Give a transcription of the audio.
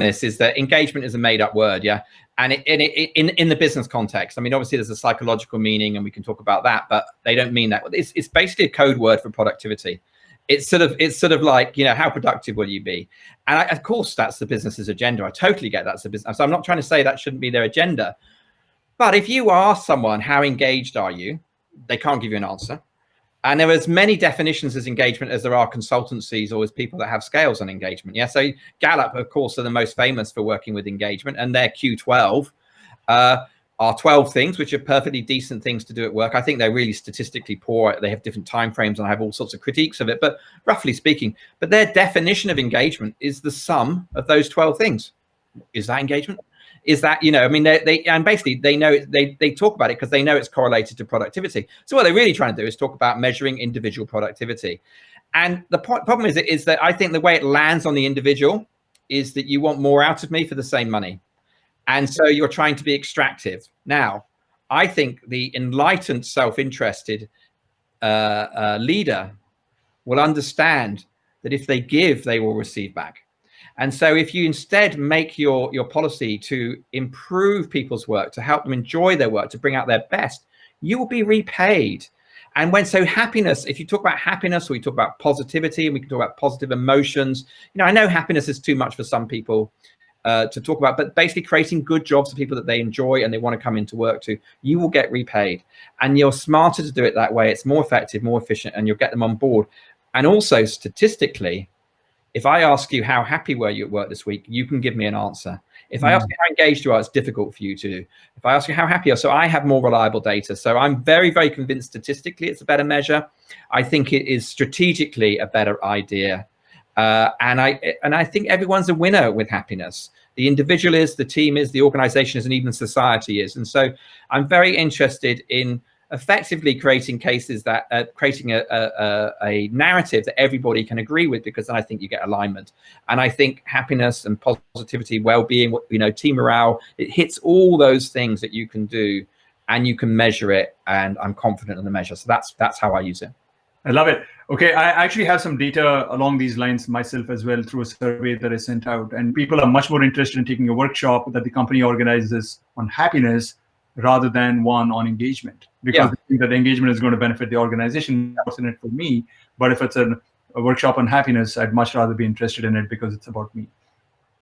this is that engagement is a made-up word, yeah, and in the business context. I mean, obviously there's a psychological meaning, and we can talk about that, but they don't mean that. It's basically a code word for productivity. It's sort of like, you know, how productive will you be? And of course, that's the business's agenda. I totally get that's the business. So I'm not trying to say that shouldn't be their agenda, but if you ask someone how engaged are you, they can't give you an answer. And there are as many definitions as engagement as there are consultancies or as people that have scales on engagement. Yeah. So Gallup, of course, are the most famous for working with engagement, and their Q12 are 12 things, which are perfectly decent things to do at work. I think they're really statistically poor. They have different timeframes, and I have all sorts of critiques of it, but roughly speaking, but their definition of engagement is the sum of those 12 things. Is that engagement? Is that, you know, I mean, and basically they know, they talk about it because they know it's correlated to productivity. So what they're really trying to do is talk about measuring individual productivity. And the problem is that I think the way it lands on the individual is that you want more out of me for the same money. And so you're trying to be extractive. Now, I think the enlightened, self-interested leader will understand that if they give, they will receive back. And so if you instead make your policy to improve people's work, to help them enjoy their work, to bring out their best, you will be repaid. And so happiness, if you talk about happiness, or we talk about positivity, and we can talk about positive emotions, you know, I know happiness is too much for some people to talk about, but basically creating good jobs for people that they enjoy and they want to come into work to, you will get repaid. And you're smarter to do it that way. It's more effective, more efficient, and you'll get them on board. And also statistically, if I ask you how happy were you at work this week, you can give me an answer. If I ask you how engaged you are, it's difficult for you to do. If I ask you how happy you are, so I have more reliable data. So I'm very, very convinced statistically it's a better measure. I think it is strategically a better idea. And I think everyone's a winner with happiness. The individual is, the team is, the organization is, and even society is. And so I'm very interested in effectively creating cases that creating a narrative that everybody can agree with, because then I think you get alignment. And I think happiness and positivity, well-being, you know, team morale, it hits all those things that you can do, and you can measure it. And I'm confident in the measure. So that's how I use it. I love it. Okay, I actually have some data along these lines myself as well through a survey that I sent out. And people are much more interested in taking a workshop that the company organizes on happiness rather than one on engagement, because they think that engagement is going to benefit the organization. What's in it for me? But if it's a workshop on happiness, I'd much rather be interested in it because it's about me.